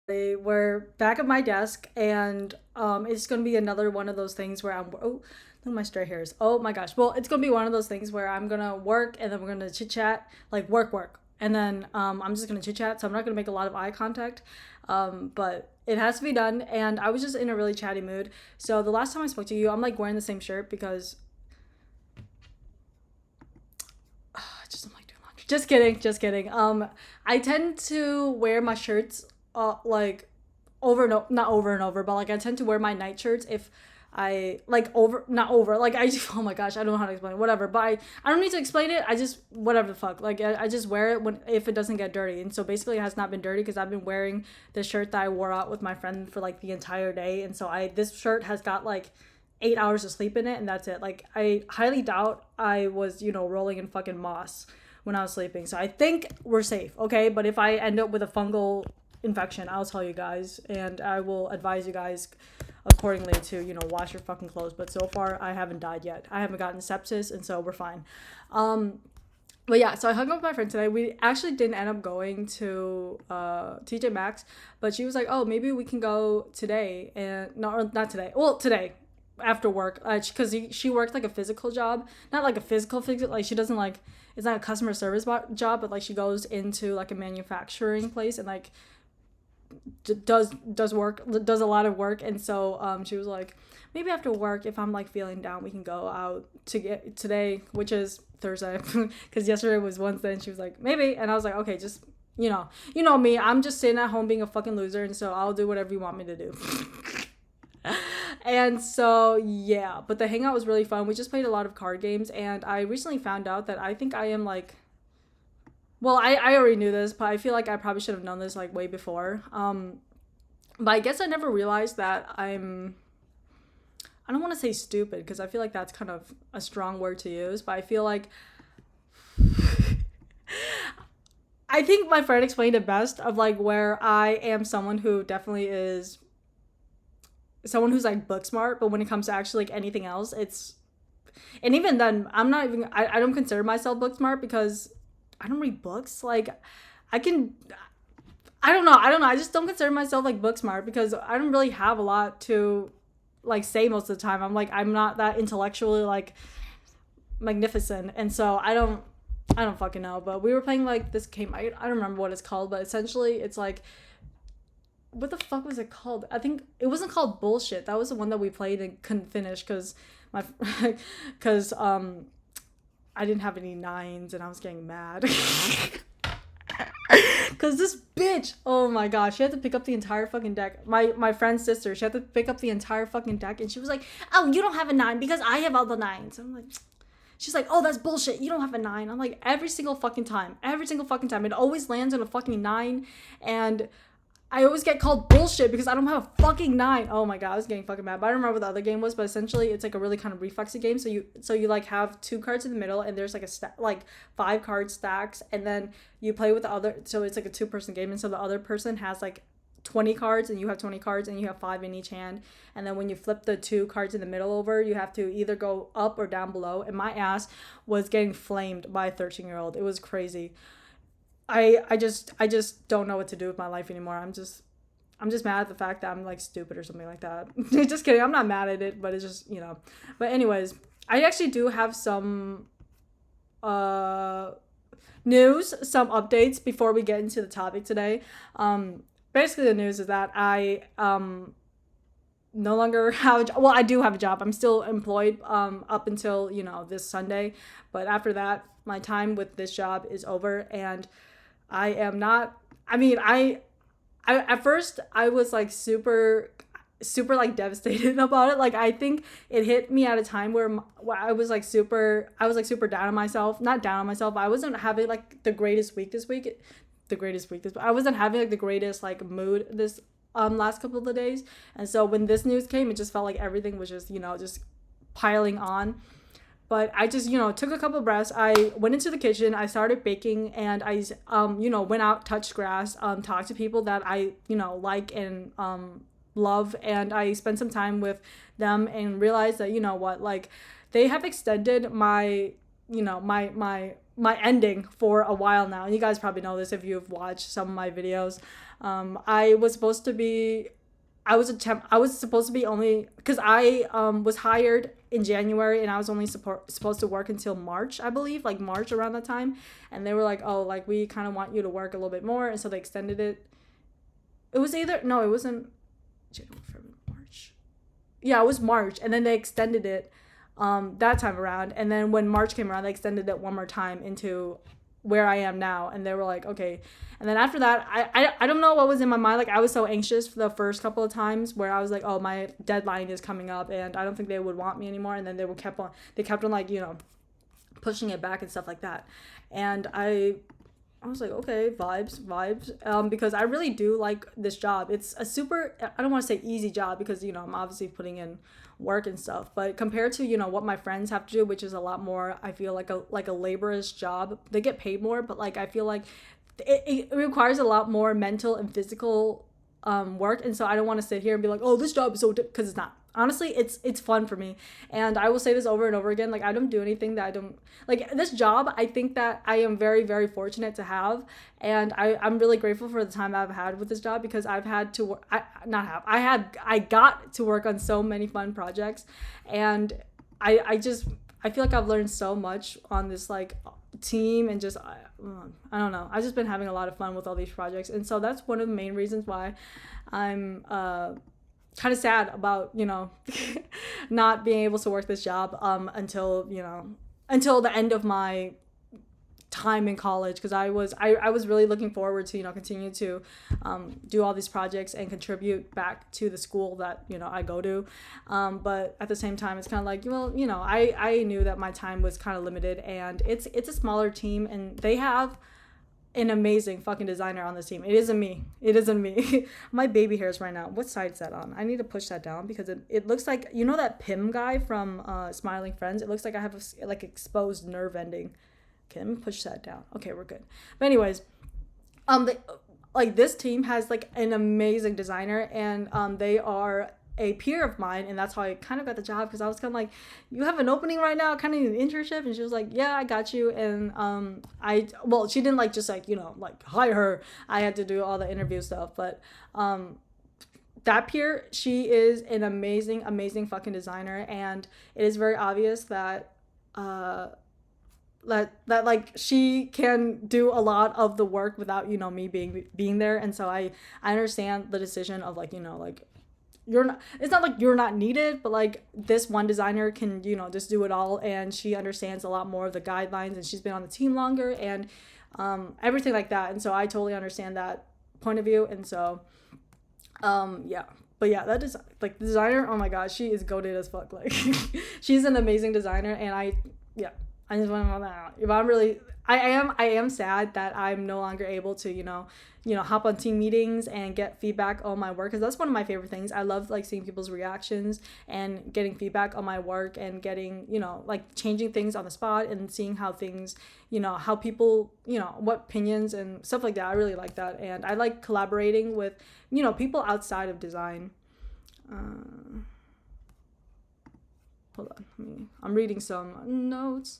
We're back at my desk, and it's gonna be another one of those things where look at my stray hairs. Oh my gosh. Well, it's gonna be one of those things where I'm gonna work, and then we're gonna chit chat, like work, and then I'm just gonna chit chat. So I'm not gonna make a lot of eye contact, but it has to be done. And I was just in a really chatty mood. So the last time I spoke to you, I'm like wearing the same shirt because I just don't like doing laundry. Just kidding, just kidding. I tend to wear my shirts like over and not over and over, but like I tend to wear my night shirts if I like over not over like I just, oh my gosh, I don't know how to explain it, whatever, but I don't need to explain it. I just whatever the fuck, like I just wear it when if it doesn't get dirty. And so basically it has not been dirty because I've been wearing the shirt that I wore out with my friend for like the entire day. And so I this shirt has got like 8 hours of sleep in it, and that's it. Like I highly doubt I was, rolling in fucking moss when I was sleeping. So I think we're safe, okay? But if I end up with a fungal infection, I'll tell you guys, and I will advise you guys accordingly to, wash your fucking clothes. But so far I haven't died yet. I haven't gotten sepsis, and so we're fine. But yeah, so I hung out with my friend today. We actually didn't end up going to TJ Maxx, but she was like, "Oh, maybe we can go today." And not today. Well, today after work, because she worked like a physical job, not like a physical, like she doesn't like it's not a customer service job, but like she goes into like a manufacturing place and like does a lot of work. And so she was like, maybe after work, if I'm like feeling down, we can go out to get today, which is Thursday, because yesterday was Wednesday. And she was like, maybe. And I was like, okay, just me, I'm just sitting at home being a fucking loser, and so I'll do whatever you want me to do. And so yeah, but the hangout was really fun. We just played a lot of card games, and I recently found out that I think I am like, well, I already knew this, but I feel like I probably should have known this like way before. But I guess I never realized that I don't want to say stupid because I feel like that's kind of a strong word to use, but I feel like I think my friend explained it best of like where I am someone who definitely is someone who's like book smart, but when it comes to actually like anything else, it's and even then I don't consider myself book smart because I don't read books. Like I can I don't know. I just don't consider myself like book smart because I don't really have a lot to like say most of the time. I'm not that intellectually like magnificent. And so I don't fucking know. But we were playing like this game. I don't remember what it's called, but essentially it's like what the fuck was it called? I think it wasn't called bullshit. That was the one that we played and couldn't finish because my because I didn't have any nines and I was getting mad. Cause this bitch, oh my gosh, she had to pick up the entire fucking deck. My friend's sister, she had to pick up the entire fucking deck, and she was like, "Oh, you don't have a nine because I have all the nines." I'm like, she's like, "Oh, that's bullshit. You don't have a nine." I'm like, every single fucking time, it always lands on a fucking nine, and I always get called bullshit because I don't have a fucking nine. Oh my god, I was getting fucking mad. But I don't remember what the other game was. But essentially, it's like a really kind of reflexy game. So you like have two cards in the middle, and there's like like five card stacks, and then you play with the other. So it's like a two-person game, and so the other person has like 20 cards, and you have 20 cards, and you have five in each hand. And then when you flip the two cards in the middle over, you have to either go up or down below. And my ass was getting flamed by a 13-year-old. It was crazy. I just don't know what to do with my life anymore. I'm just mad at the fact that I'm like stupid or something like that. Just kidding. I'm not mad at it, but it's just, But anyways, I actually do have some uh news, some updates before we get into the topic today. Basically the news is that I no longer have a job. Well, I do have a job. I'm still employed up until, this Sunday, but after that my time with this job is over. And I am not. I mean, I at first I was like super like devastated about it. Like I think it hit me at a time where I was like super down on myself. Not down on myself. I wasn't having like the greatest week this week. The greatest week this. I wasn't having like the greatest like mood this last couple of the days. And so when this news came, it just felt like everything was just just piling on. But I just, took a couple of breaths. I went into the kitchen. I started baking, and I, went out, touched grass, talked to people that I, like and love, and I spent some time with them and realized that, what, like, they have extended my, my ending for a while now. And you guys probably know this if you've watched some of my videos. I was supposed to be I was supposed to be only because I was hired in January and I was only supposed to work until March, I believe, like March around that time. And they were like, oh, like we kind of want you to work a little bit more, and so they extended it. It was either no, it wasn't January, February, March. Yeah, it was March, and then they extended it that time around. And then when March came around, they extended it one more time into where I am now, and they were like, okay. And then after that, I don't know what was in my mind. Like I was so anxious for the first couple of times where I was like, oh, my deadline is coming up, and I don't think they would want me anymore. And then they kept on like, you know, pushing it back and stuff like that. And I was like, okay, vibes, because I really do like this job. It's a super, I don't want to say easy job because, you know, I'm obviously putting in work and stuff, but compared to, you know, what my friends have to do, which is a lot more, I feel like a laborious job. They get paid more, but like I feel like it requires a lot more mental and physical work. And so I don't want to sit here and be like, oh, this job is so because it's not. Honestly, it's fun for me, and I will say this over and over again. Like I don't do anything that I don't like. This job, I think that I am very, very fortunate to have, and I'm really grateful for the time I've had with this job because I've had to work. I got to work on so many fun projects, and I feel like I've learned so much on this like team, and just I don't know. I've just been having a lot of fun with all these projects, and so that's one of the main reasons why I'm kind of sad about, you know, not being able to work this job until, you know, until the end of my time in college, because I was really looking forward to, you know, continue to do all these projects and contribute back to the school that, you know, I go to, but at the same time it's kind of like, well, you know, I knew that my time was kind of limited, and it's a smaller team, and they have an amazing fucking designer on this team. It isn't me. My baby hairs right now. What side is that on? I need to push that down because it looks like, you know, that Pim guy from Smiling Friends. It looks like I have a like exposed nerve ending. Okay, let me push that down. Okay, we're good. But anyways, like this team has like an amazing designer, and they are a peer of mine, and that's how I kind of got the job, because I was kind of like, you have an opening right now, kind of an internship, and she was like, yeah, I got you. And she didn't like just like, you know, like hire her. I had to do all the interview stuff, but that peer, she is an amazing fucking designer, and it is very obvious that that like she can do a lot of the work without, you know, me being there. And so I understand the decision of like, you know, like it's not like you're not needed, but like this one designer can, you know, just do it all, and she understands a lot more of the guidelines, and she's been on the team longer, and everything like that. And so I totally understand that point of view. And so yeah, but yeah, that is like the designer, oh my god, she is goated as fuck. Like she's an amazing designer, and I just want to know that. If I'm really, I am sad that I'm no longer able to, you know, hop on team meetings and get feedback on my work, because that's one of my favorite things. I love like seeing people's reactions and getting feedback on my work, and getting, you know, like changing things on the spot, and seeing how things, you know, how people, you know, what opinions and stuff like that. I really like that, and I like collaborating with, you know, people outside of design. Hold on, I'm reading some notes.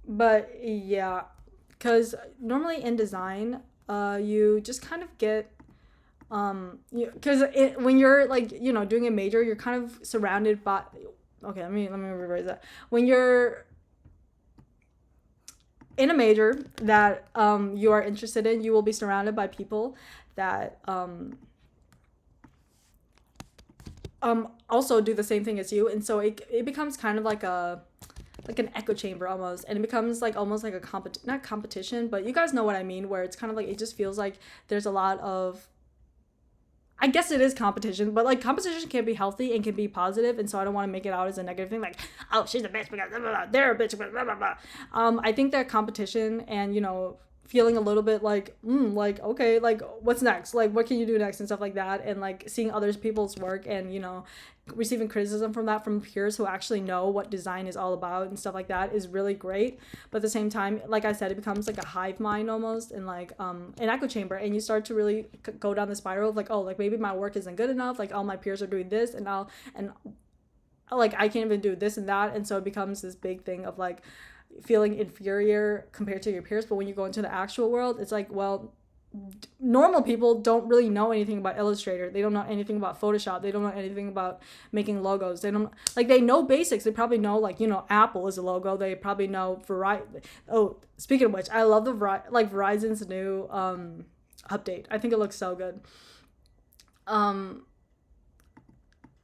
But yeah, because normally in design, you just kind of get, because when you're like, you know, doing a major, you're kind of surrounded by, okay, let me revise that. When you're in a major that you are interested in, you will be surrounded by people that also do the same thing as you, and so it becomes kind of like an echo chamber almost, and it becomes like almost like a not competition, but you guys know what I mean, where it's kind of like, it just feels like there's a lot of, I guess it is competition, but like competition can be healthy and can be positive, and so I don't want to make it out as a negative thing, like, oh, she's a bitch because blah, blah, blah, they're a bitch because blah, blah, blah. I think that competition and, you know, feeling a little bit like, like, okay, like what's next, like what can you do next and stuff like that, and like seeing other people's work, and, you know, receiving criticism from that from peers who actually know what design is all about and stuff like that is really great. But at the same time, like I said, it becomes like a hive mind almost, and like an echo chamber, and you start to really go down the spiral of like, oh, like maybe my work isn't good enough, like all my peers are doing this, and like I can't even do this and that. And so it becomes this big thing of like, feeling inferior compared to your peers. But when you go into the actual world, it's like, well, normal people don't really know anything about Illustrator. They don't know anything about Photoshop. They don't know anything about making logos. They don't, like, they know basics. They probably know, like, you know, Apple is a logo. They probably know Verizon. Oh, speaking of which, I love the Verizon's new update. I think it looks so good.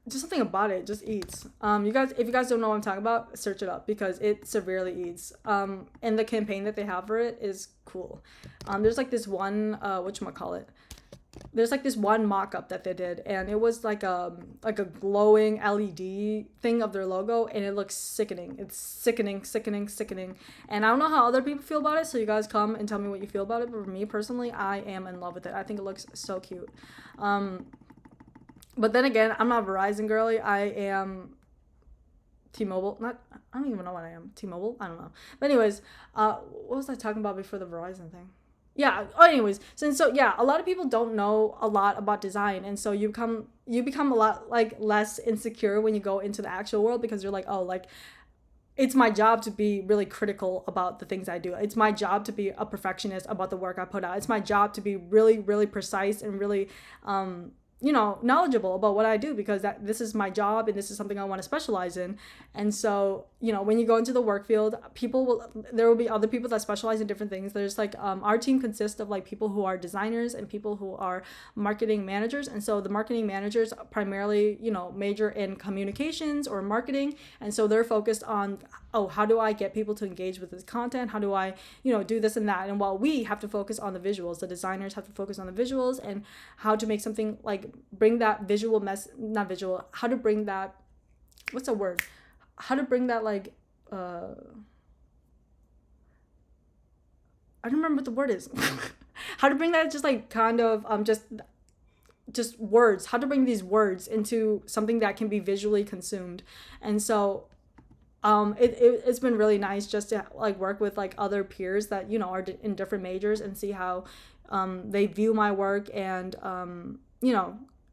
Just something about it just eats. You guys, if you guys don't know what I'm talking about, search it up because it severely eats. And the campaign that they have for it is cool. There's like this one whatchamacallit, there's like this one mock-up that they did, and it was like a glowing LED thing of their logo, and it looks sickening. It's sickening. And I don't know how other people feel about it, so you guys come and tell me what you feel about it. But for me personally, I am in love with it. I think it looks so cute. But then again, I'm not a Verizon girly. I am T-Mobile. I don't even know what I am. T-Mobile? I don't know. But anyways, what was I talking about before the Verizon thing? Yeah. Oh, anyways, so yeah, a lot of people don't know a lot about design, and so you become a lot like less insecure when you go into the actual world, because you're like, oh, like, it's my job to be really critical about the things I do. It's my job to be a perfectionist about the work I put out. It's my job to be really, really precise and really knowledgeable about what I do, because this is my job and this is something I want to specialize in. And so, when you go into the work field, there will be other people that specialize in different things. There's like, our team consists of like people who are designers and people who are marketing managers. And so the marketing managers primarily, major in communications or marketing. And so they're focused on, oh, how do I get people to engage with this content? How do I, do this and that? And while we have to focus on the visuals, the designers have to focus on the visuals and how to make something like bring that how to bring that, what's a word? How to bring that, like, I don't remember what the word is. How to bring that just like kind of, just words, how to bring these words into something that can be visually consumed. And so, it's been really nice just to like work with like other peers that are in different majors and see how they view my work, and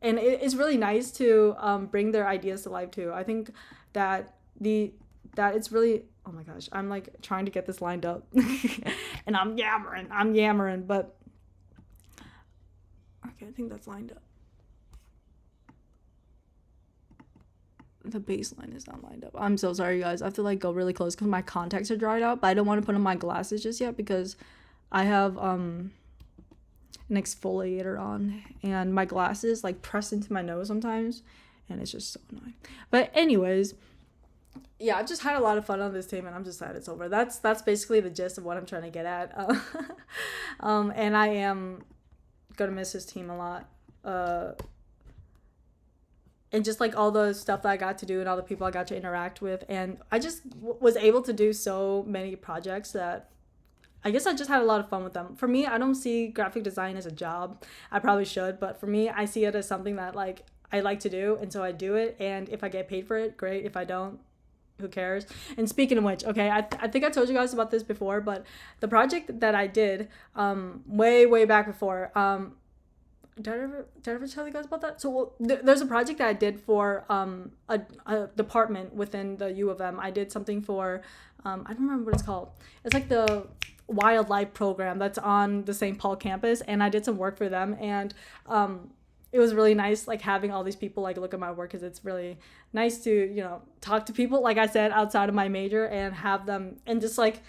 and it's really nice to bring their ideas to life too. I think that it's really, oh my gosh, I'm like trying to get this lined up and I'm yammering, but okay, I think that's lined up. The baseline is not lined up. I'm so sorry, guys. I have to like go really close because my contacts are dried out, but I don't want to put on my glasses just yet because I have an exfoliator on and my glasses like press into my nose sometimes, and it's just so annoying. But anyways, yeah, I've just had a lot of fun on this team, and I'm just sad it's over. That's basically the gist of what I'm trying to get at. And I am gonna miss this team a lot. And just like all the stuff that I got to do and all the people I got to interact with. And I just was able to do so many projects that I guess I just had a lot of fun with them. For me, I don't see graphic design as a job. I probably should, but for me, I see it as something that like I like to do, and so I do it. And if I get paid for it, great. If I don't, who cares? And speaking of which, okay, I think I told you guys about this before, but the project that I did way back before, did I ever tell you guys about that? So there's a project that I did for a department within the U of M. I did something for I don't remember what it's called. It's like the wildlife program that's on the St. Paul campus, and I did some work for them, and it was really nice like having all these people like look at my work, because it's really nice to talk to people, like I said, outside of my major, and have them and just like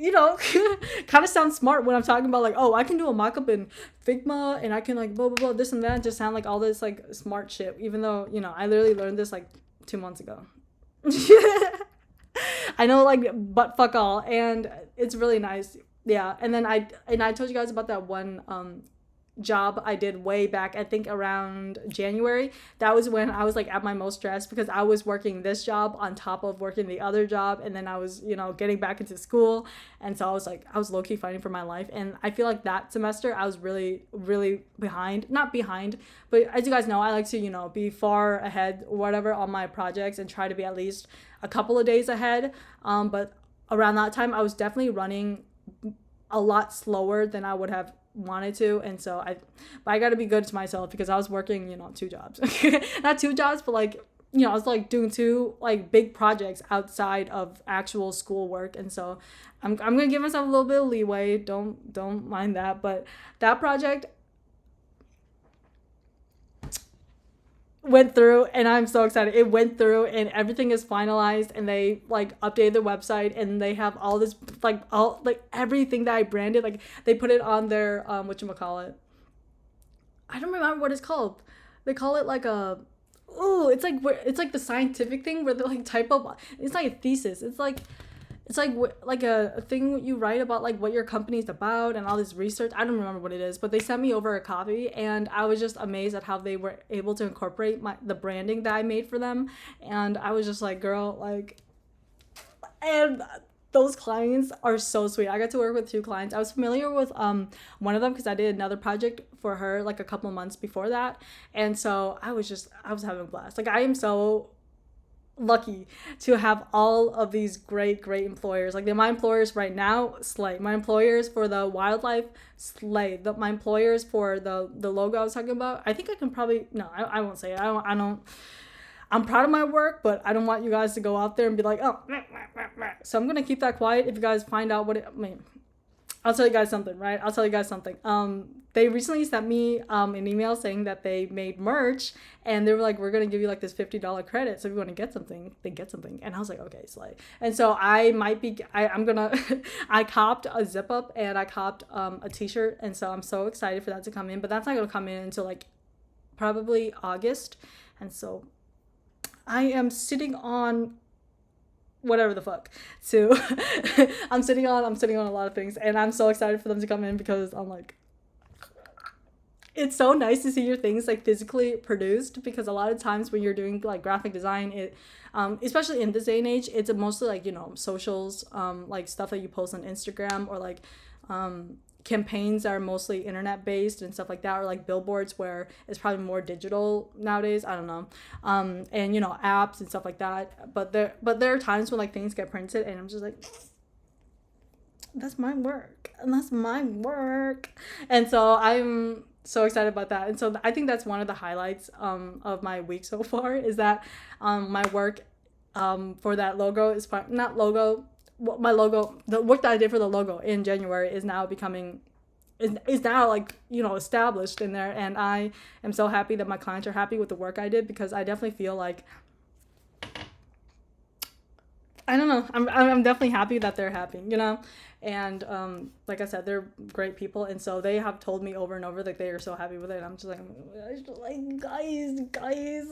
kind of sound smart when I'm talking about like, oh, I can do a mock-up in Figma and I can like blah blah blah this and that, just sound like all this like smart shit, even though I literally learned this like 2 months ago. I know, like, but fuck all, and it's really nice. Yeah. And then I told you guys about that one job I did way back, I think around January. That was when I was like at my most stressed, because I was working this job on top of working the other job, and then I was getting back into school, and so I was low-key fighting for my life. And I feel like that semester I was really not behind, but as you guys know, I like to be far ahead or whatever on my projects and try to be at least a couple of days ahead, but around that time I was definitely running a lot slower than I would have wanted to. And so I got to be good to myself, because I was working 2 jobs. Not 2 jobs, but like you know, I was like doing two like big projects outside of actual school work. And so I'm gonna give myself a little bit of leeway. Don't mind that. But that project went through, and I'm so excited. It went through and everything is finalized, and they like updated the website, and they have all this like all like everything that I branded, like they put it on their whatchamacallit. I don't remember what it's called. They call it like a, oh, it's like the scientific thing where they like type up, it's like a thesis. It's like a thing you write about like what your company's about and all this research. I don't remember what it is, but they sent me over a copy, and I was just amazed at how they were able to incorporate the branding that I made for them. And I was just like, girl, like, and those clients are so sweet. I got to work with two clients. I was familiar with one of them because I did another project for her like a couple months before that. And so I was having a blast. Like, I am so lucky to have all of these great employers. Like, my employers right now, slay. My employers for the wildlife, slay. My employers for the logo I was talking about, I think I can probably, no, I won't say it. I don't, I'm proud of my work, but I don't want you guys to go out there and be like, oh, so I'm gonna keep that quiet. If you guys find out what it, I mean, I'll tell you guys something, right? I'll tell you guys something. They recently sent me an email saying that they made merch, and they were like, we're gonna give you like this $50 credit. So if you want to get something, then get something. And I was like, okay, slay. And so I might be, I'm gonna, I copped a zip up, and I copped a t-shirt, and so I'm so excited for that to come in. But that's not gonna come in until like probably August, and so I am sitting on whatever the fuck. So I'm sitting on a lot of things, and I'm so excited for them to come in because I'm like, it's so nice to see your things like physically produced, because a lot of times when you're doing like graphic design, it especially in this day and age, it's mostly like, you know, socials, like stuff that you post on Instagram, or like campaigns that are mostly internet based and stuff like that, or like billboards where it's probably more digital nowadays. I don't know. And you know, apps and stuff like that. But there are times when like things get printed, and I'm just like, that's my work, and that's my work. And so I'm so excited about that. And so I think that's one of the highlights of my week so far, is that my work for that logo is not logo, my logo, the work that I did for the logo in January is now becoming, is now like, you know, established in there. And I am so happy that my clients are happy with the work I did, because I definitely feel like, I don't know, I'm definitely happy that they're happy, you know. And like I said, they're great people, and so they have told me over and over that they are so happy with it. And I'm just like, guys.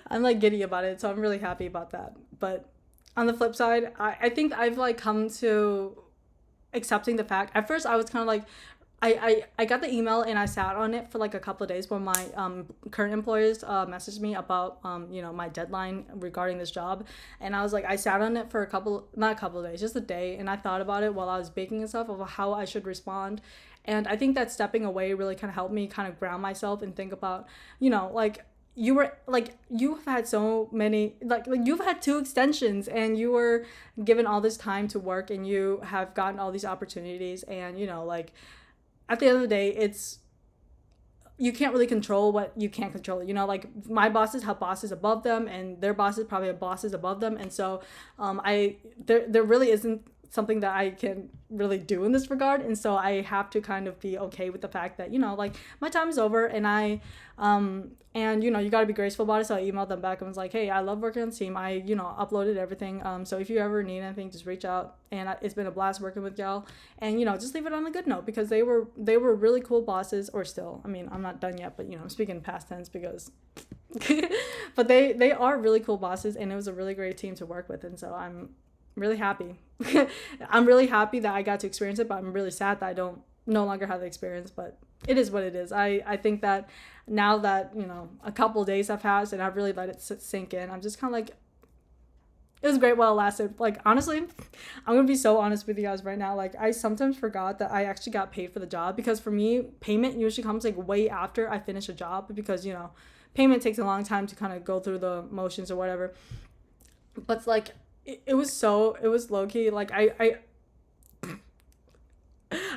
I'm like giddy about it, so I'm really happy about that. But on the flip side, I think I've like come to accepting the fact. At first I was kind of like, I got the email, and I sat on it for like a couple of days when my current employers messaged me about you know, my deadline regarding this job. And I was like, I sat on it for not a couple of days, just a day, and I thought about it while I was baking and stuff, of how I should respond. And I think that stepping away really kind of helped me kind of ground myself and think about, you know, like, you've had so many, like you've had two extensions, and you were given all this time to work, and you have gotten all these opportunities. And you know, like, at the end of the day, it's, you can't really control what you can't control. You know, like, my bosses have bosses above them, and their bosses probably have bosses above them. And so there really isn't something that I can really do in this regard. And so I have to kind of be okay with the fact that, you know, like, my time is over, and and you know, you got to be graceful about it. So I emailed them back and was like, hey, I love working on Steam. I, you know, uploaded everything. So if you ever need anything, just reach out. And it's been a blast working with y'all. And, you know, just leave it on a good note, because they were really cool bosses, or still, I mean, I'm not done yet, but, you know, I'm speaking past tense because, but they are really cool bosses, and it was a really great team to work with. And so I'm really happy. I'm really happy that I got to experience it, but I'm really sad that I don't no longer have the experience. But it is what it is. I think that now that, you know, a couple days have passed and I've really let it sink in, I'm just kind of like, it was great while it lasted. Like, honestly, I'm gonna be so honest with you guys right now. Like, I sometimes forgot that I actually got paid for the job, because for me, payment usually comes like way after I finish a job, because, you know, payment takes a long time to kind of go through the motions or whatever. But it's like, it was low-key, like,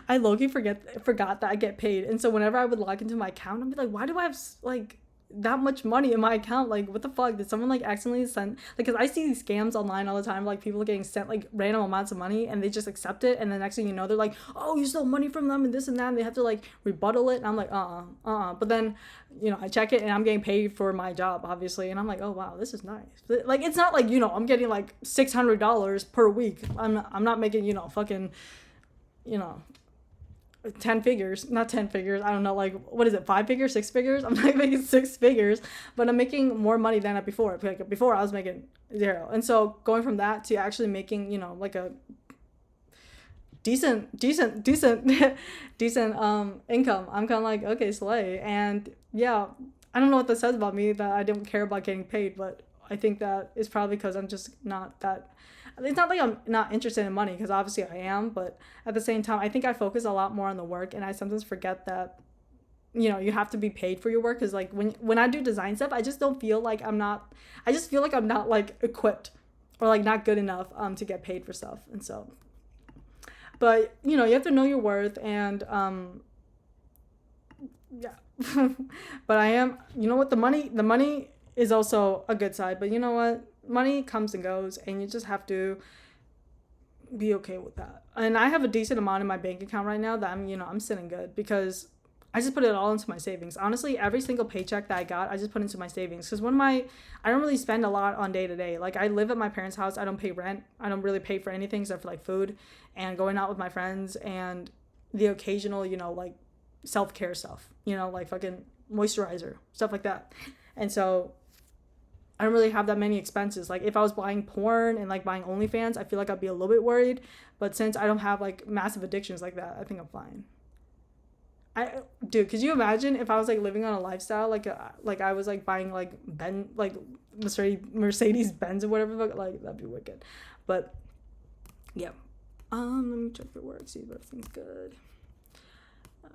I low-key forgot that I get paid. And so whenever I would log into my account, I'd be like, why do I have like that much money in my account. Like, what the fuck? Did someone like accidentally send, like, because I see these scams online all the time, like people getting sent like random amounts of money and they just accept it, and then next thing you know, they're like, oh, you stole money from them and this and that, and they have to like rebuttal it, and I'm like, but then, you know, I check it and I'm getting paid for my job, obviously, and I'm like, oh wow, this is nice. Like, it's not like, you know, I'm getting like $600 per week. I'm not making, you know, fucking, you know, 10 figures, not 10 figures, I don't know, like, what is it, 5 figures, 6 figures? I'm not making 6 figures, but I'm making more money than before. Like, before I was making 0. And so going from that to actually making, you know, like a decent decent income, I'm kind of like, okay, slay. And yeah, I don't know what that says about me, that I don't care about getting paid, but I think that is probably because I'm just not that, it's not like I'm not interested in money, because obviously I am, but at the same time, I think I focus a lot more on the work, and I sometimes forget that, you know, you have to be paid for your work. Because like when I do design stuff, I just don't feel like I just feel like I'm not like equipped or like not good enough to get paid for stuff. And so, but you know, you have to know your worth, and yeah. But I am, you know what, the money is also a good side, but you know what, money comes and goes, and you just have to be okay with that. And I have a decent amount in my bank account right now that I'm, you know, I'm sitting good, because I just put it all into my savings. Honestly, every single paycheck that I got, I just put into my savings, because I don't really spend a lot on day to day. Like, I live at my parents' house, I don't pay rent, I don't really pay for anything except for like food and going out with my friends and the occasional, you know, like self-care stuff, you know, like fucking moisturizer, stuff like that. And so I don't really have that many expenses. Like, if I was buying porn and like buying OnlyFans, I feel like I'd be a little bit worried. But since I don't have like massive addictions like that, I think I'm fine. Dude, could you imagine if I was like living on a lifestyle like I was like buying like Mercedes Benz or whatever, like that'd be wicked. But yeah, let me check the work, see if everything's good. I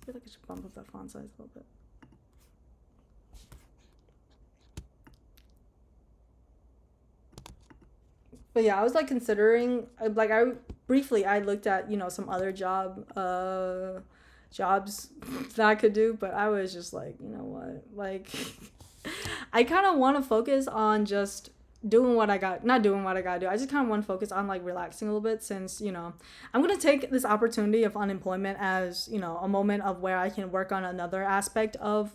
feel like I should bump up that font size a little bit. But yeah, I was like considering, like, I looked at, you know, some other jobs that I could do, but I was just like, you know what, like, I kind of want to focus on just doing what I got, not doing what I gotta do. I just kind of want to focus on like relaxing a little bit, since, you know, I'm gonna take this opportunity of unemployment as, you know, a moment of where I can work on another aspect of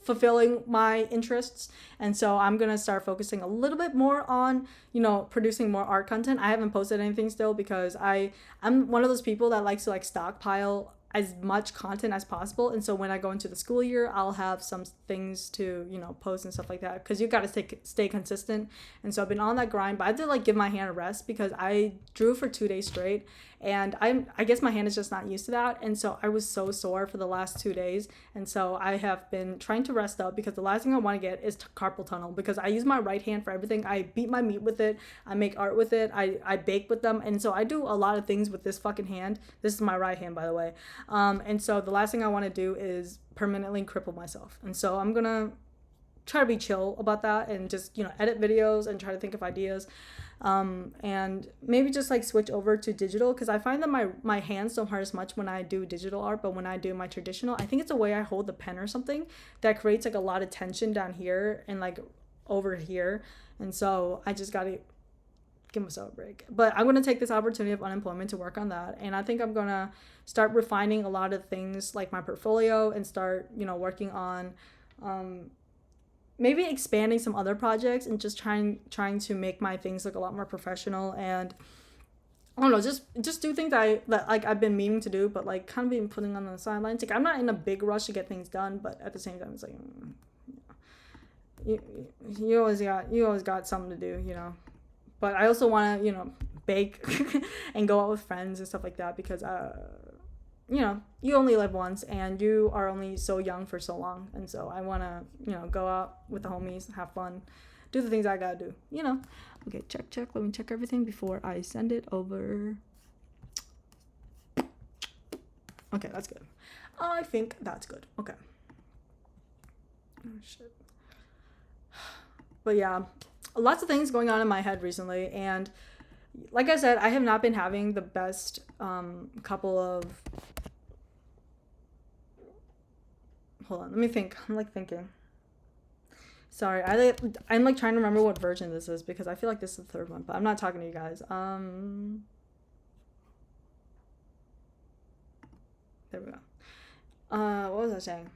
fulfilling my interests. And so I'm gonna start focusing a little bit more on, you know, producing more art content. I haven't posted anything still, because I'm one of those people that likes to like stockpile as much content as possible. And so when I go into the school year, I'll have some things to, you know, post and stuff like that, because you got to stay consistent. And so I've been on that grind, but I had to like give my hand a rest, because I drew for 2 days straight, and I guess my hand is just not used to that. And so I was so sore for the last 2 days. And so I have been trying to rest up, because the last thing I want to get is carpal tunnel, because I use my right hand for everything. I beat my meat with it, I make art with it, I bake with them, and so I do a lot of things with this fucking hand. This is my right hand, by the way. And so the last thing I want to do is permanently cripple myself. And so I'm gonna try to be chill about that, and just, you know, edit videos and try to think of ideas, and maybe just like switch over to digital, because I find that my hands don't hurt as much when I do digital art, but when I do my traditional, I think it's a way I hold the pen or something that creates like a lot of tension down here and like over here. And so I just gotta give myself a break. But I'm going to take this opportunity of unemployment to work on that. And I think I'm going to start refining a lot of things like my portfolio, and start, you know, working on maybe expanding some other projects, and just trying to make my things look a lot more professional. And I don't know, just do things that like I've been meaning to do, but like kind of been putting on the sidelines. Like, I'm not in a big rush to get things done, but at the same time, it's like, you always got something to do, you know. But I also want to, you know, bake and go out with friends and stuff like that, because you know, you only live once, and you are only so young for so long. And so I want to, you know, go out with the homies, have fun, do the things I gotta do, you know. Okay, check. Let me check everything before I send it over. Okay, that's good. I think that's good. Okay. Oh, shit. But yeah, lots of things going on in my head recently. And like I said, I have not been having the best couple of hold on, let me think. I'm like thinking. Sorry, I'm like trying to remember what version this is because I feel like this is the third one, but I'm not talking to you guys. There we go. What was I saying?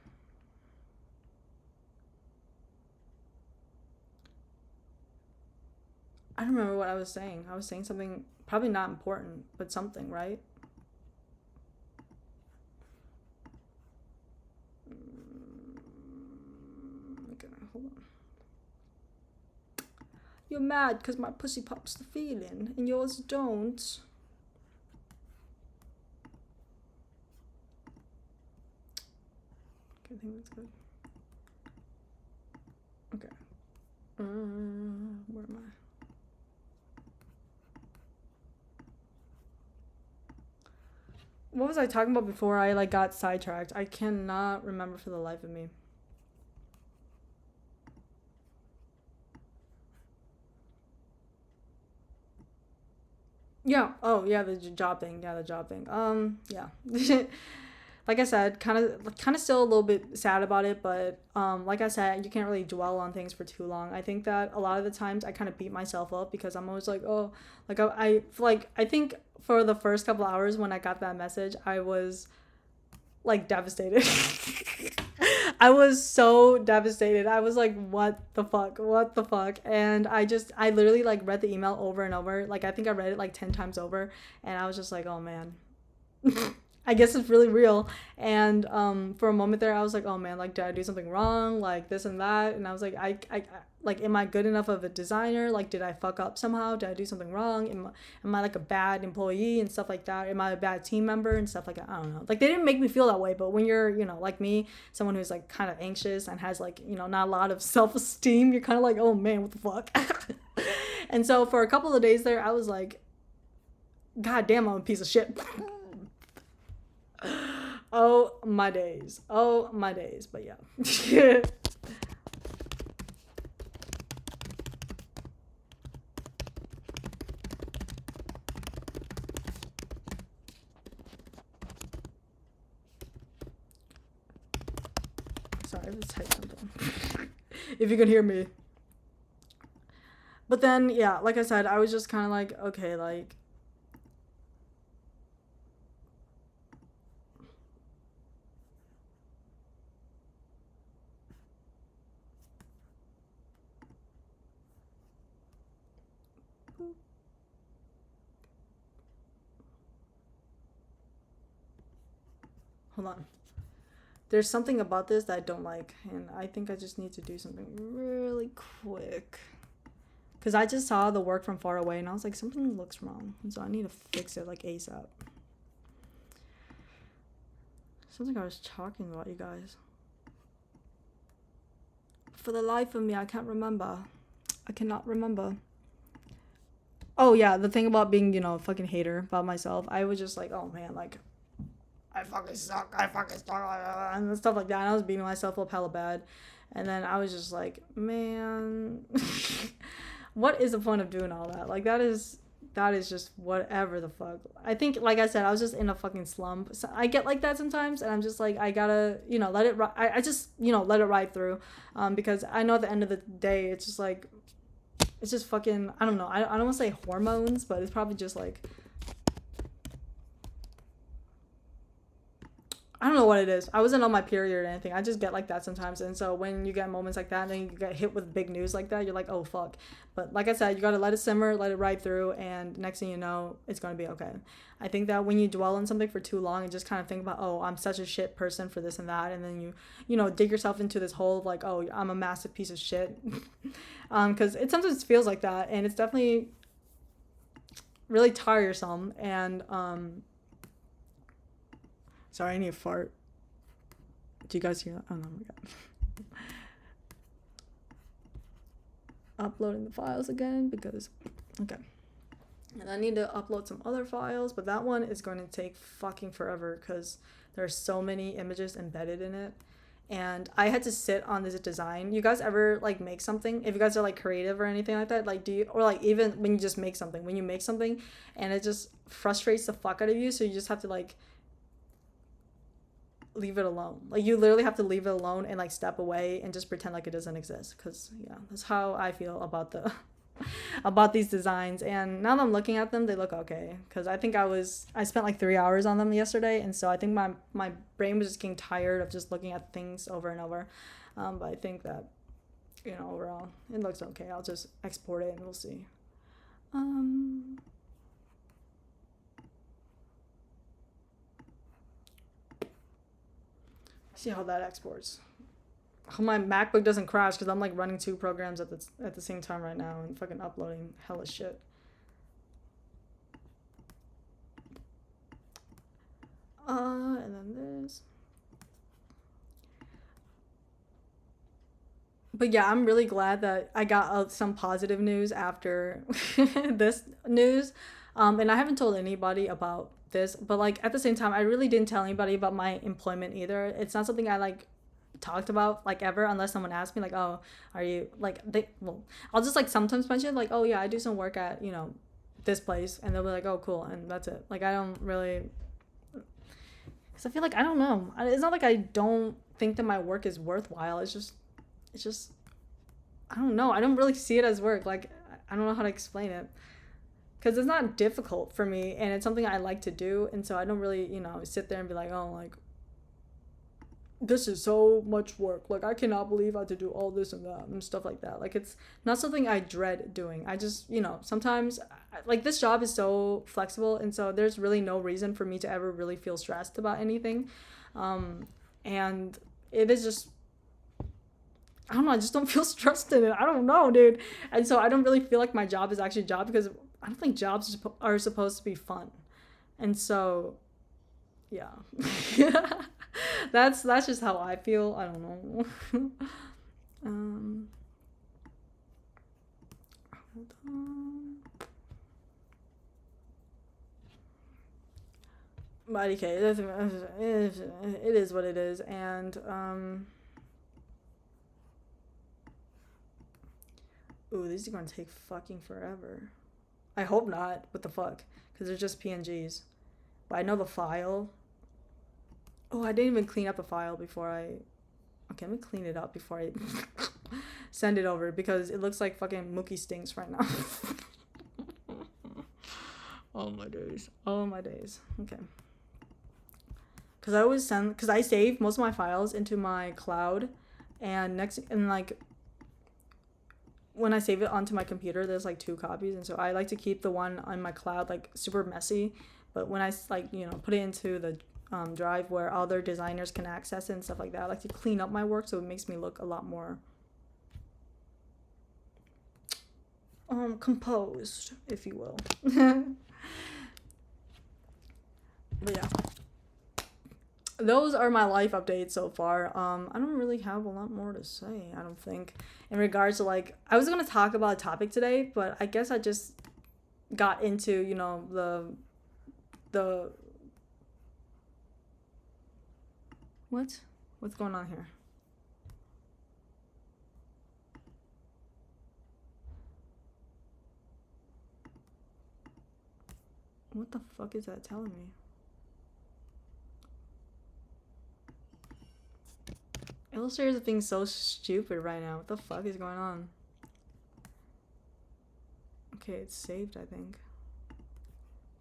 I don't remember what I was saying. I was saying something probably not important, but something, right? Okay, hold on. You're mad because my pussy pops the feeling and yours don't. Okay, I think that's good. Okay. Where am I? What was I talking about before I like got sidetracked? I cannot remember for the life of me. Yeah. Oh, yeah, the job thing. Yeah, the job thing. Yeah. Like I said, kind of still a little bit sad about it, but like I said, you can't really dwell on things for too long. I think that a lot of the times I kind of beat myself up because I'm always like, oh, I think for the first couple hours when I got that message, I was like devastated. I was so devastated. I was like, what the fuck? What the fuck? And I literally like read the email over and over. Like, I think I read it like 10 times over. And I was just like, oh man. I guess it's really real. And for a moment there, I was like, oh man, like, did I do something wrong? Like, this and that. And I was like, like, am I good enough of a designer? Like, did I fuck up somehow? Did I do something wrong? Am I like a bad employee and stuff like that? Am I a bad team member and stuff like that? I don't know. Like, they didn't make me feel that way. But when you're, like me, someone who's like kind of anxious and has like, not a lot of self-esteem, you're kind of like, oh man, what the fuck? And so for a couple of days there, I was like, God damn, I'm a piece of shit. Oh my days. Oh my days. But yeah. Sorry, let's type something. If you can hear me. But then, yeah, like I said, I was just kind of like, okay, like, hold on. There's something about this that I don't like, and I think I just need to do something really quick. Because I just saw the work from far away, and I was like, something looks wrong. And so I need to fix it, like, ASAP. Something I was talking about, you guys. For the life of me, I can't remember. I cannot remember. Oh, yeah, the thing about being, a fucking hater about myself. I was just like, oh, man, like, I fucking suck, and stuff like that. And I was beating myself up hella bad. And then I was just like, man, what is the point of doing all that? Like, that is just whatever the fuck. I think, like I said, I was just in a fucking slump. So I get like that sometimes, and I'm just like, I gotta, let it, I just, let it ride through. Because I know at the end of the day, it's just like, it's just fucking, I don't know. I don't want to say hormones, but it's probably just like, I don't know what it is. I wasn't on my period or anything. I just get like that sometimes. And so when you get moments like that and then you get hit with big news like that, you're like, oh, fuck. But like I said, you got to let it simmer, let it ride through. And next thing you know, it's going to be okay. I think that when you dwell on something for too long and just kind of think about, oh, I'm such a shit person for this and that. And then you dig yourself into this hole of like, oh, I'm a massive piece of shit. Because it sometimes feels like that. And it's definitely really tiresome. And, sorry, I need a fart. Do you guys hear that? Oh, no, my God. Uploading the files again because, okay. And I need to upload some other files, but that one is going to take fucking forever because there's so many images embedded in it. And I had to sit on this design. You guys ever like make something? If you guys are like creative or anything like that, like or like even when you just make something, when you make something and it just frustrates the fuck out of you. So you just have to like, leave it alone. Like you literally have to leave it alone and like step away and just pretend like it doesn't exist. Cause yeah, that's how I feel about the about these designs. And now that I'm looking at them, they look okay. Cause I think I spent like 3 hours on them yesterday, and so I think my brain was just getting tired of just looking at things over and over. But I think that, you know, overall it looks okay. I'll just export it and we'll see. See how that exports. Hope my MacBook doesn't crash because I'm like running 2 programs at the same time right now and fucking uploading hella shit. And then this. But yeah, I'm really glad that I got some positive news after this news. And I haven't told anybody about this, but like at the same time, I really didn't tell anybody about my employment either. It's not something I like talked about like ever unless someone asked me like, oh, are you like I'll just like sometimes mention like, oh yeah, I do some work at, you know, this place, and they'll be like, oh cool, and that's it. Like I don't really, because I feel like I don't know. It's not like I don't think that my work is worthwhile. It's just I don't know. I don't really see it as work. Like I don't know how to explain it. Because it's not difficult for me, and it's something I like to do, and so I don't really, you know, sit there and be like, oh, like, this is so much work. Like, I cannot believe I have to do all this and that and stuff like that. Like, it's not something I dread doing. I just, you know, sometimes, like, this job is so flexible, and so there's really no reason for me to ever really feel stressed about anything. And it is just, I don't know, I just don't feel stressed in it. I don't know, dude. And so I don't really feel like my job is actually a job because I don't think jobs are supposed to be fun. And so, yeah. That's just how I feel. I don't know. Hold on. But okay, it is what it is. And, ooh, these are gonna take fucking forever. I hope not. What the fuck? Because they're just PNGs. But I know the file. Oh, I didn't even clean up the file before I... Okay, let me clean it up before I send it over, because it looks like fucking Mookie stinks right now. Oh my days. Oh my days. Okay. Because I always send... Because I save most of my files into my cloud. And like... When I save it onto my computer, there's like 2 copies, and so I like to keep the one on my cloud like super messy, but when I like, you know, put it into the drive where other designers can access it and stuff like that, I like to clean up my work so it makes me look a lot more composed, if you will. But yeah, those are my life updates so far. I don't really have a lot more to say, I don't think, in regards to like, I was going to talk about a topic today, but I guess I just got into, you know, the what's going on here? What the fuck is that telling me? Illustrators are being so stupid right now. What the fuck is going on? Okay, it's saved, I think.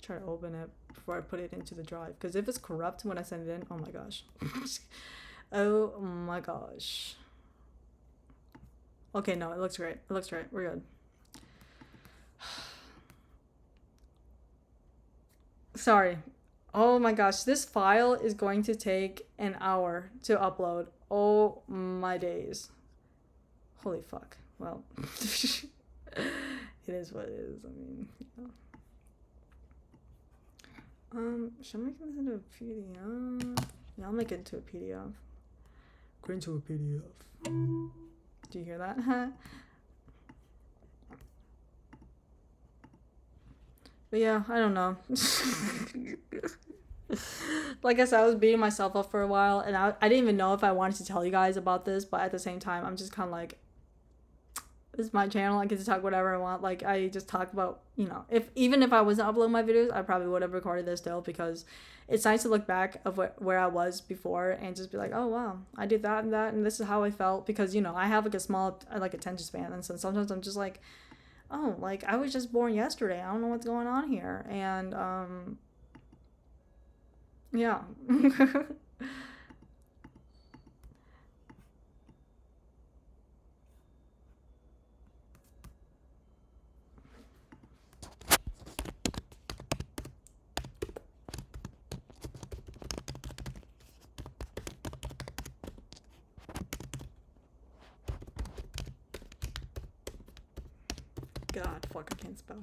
Try to open it before I put it into the drive. Because if it's corrupt when I send it in, oh my gosh. Oh my gosh. Okay, no, it looks great. It looks great. We're good. Sorry. Oh my gosh, this file is going to take an hour to upload. Oh my days. Holy fuck. Well, it is what it is. I mean, should I make this into a PDF? Yeah, I'll make it into a PDF. Go into a PDF. Do you hear that? But yeah, I don't know. Like I said, I was beating myself up for a while, and I didn't even know if I wanted to tell you guys about this, but at the same time, I'm just kind of like, This is my channel. I get to talk whatever I want. Like, I just talk about, you know, even if I wasn't uploading my videos, I probably would have recorded this still, because it's nice to look back of where I was before and just be like, oh wow, I did that and this is how I felt, because, you know, I have like a small like attention span, and so sometimes I'm just like, oh, like I was just born yesterday. I don't know what's going on here. And yeah. God, fuck, I can't spell.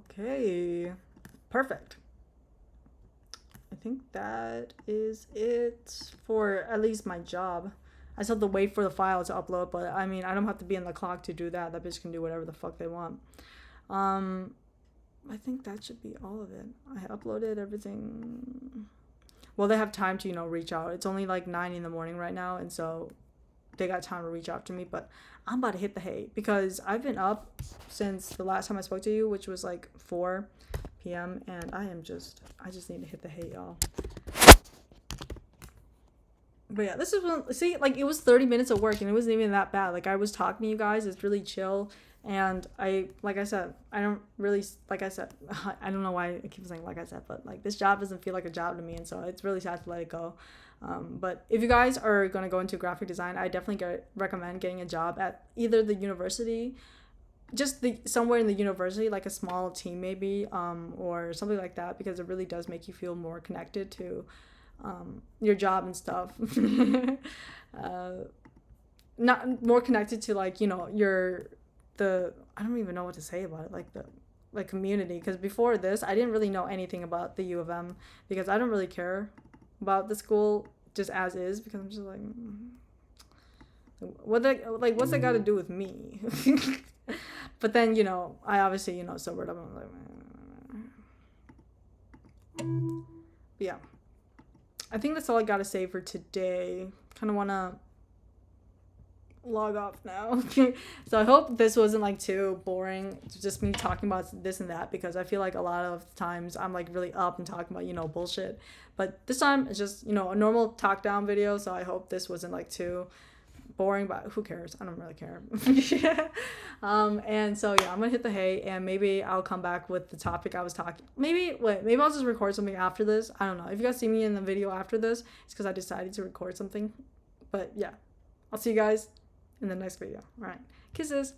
Okay, perfect. I think that is it for at least my job. I still have to wait for the file to upload, but I mean, I don't have to be on the clock to do that. That bitch can do whatever the fuck they want. I think that should be all of it. I uploaded everything. Well, they have time to, you know, reach out. It's only like 9 in the morning right now, and so they got time to reach out to me, but I'm about to hit the hay because I've been up since the last time I spoke to you, which was like 4 p.m. and I just need to hit the hay, y'all. But yeah, this is when, see, like, it was 30 minutes of work and it wasn't even that bad. Like, I was talking to you guys, it's really chill. And like I said, I don't really, like I said, I don't know why I keep saying like I said, but like, this job doesn't feel like a job to me, and so it's really sad to let it go. But if you guys are going to go into graphic design, I definitely recommend getting a job at either the university, just somewhere in the university, like a small team maybe, or something like that, because it really does make you feel more connected to your job and stuff. Not more connected to, like, you know, I don't even know what to say about it, like the community, because before this I didn't really know anything about the U of M, because I don't really care about the school just as is, because I'm just like, what's that got to do with me? But then, you know, I obviously, you know, sobered up and I'm like, yeah, I think that's all I gotta say for today. Kind of want to log off now. So I hope this wasn't like too boring, just me talking about this and that, because I feel like a lot of times I'm like really up and talking about, you know, bullshit, but this time it's just, you know, a normal talk down video. So I hope this wasn't like too boring, but who cares? I don't really care. And so yeah, I'm gonna hit the hay, and maybe I'll come back with the topic I was talking. Maybe I'll just record something after this. I don't know. If you guys see me in the video after this, it's because I decided to record something. But yeah, I'll see you guys in the next video. All right, kisses.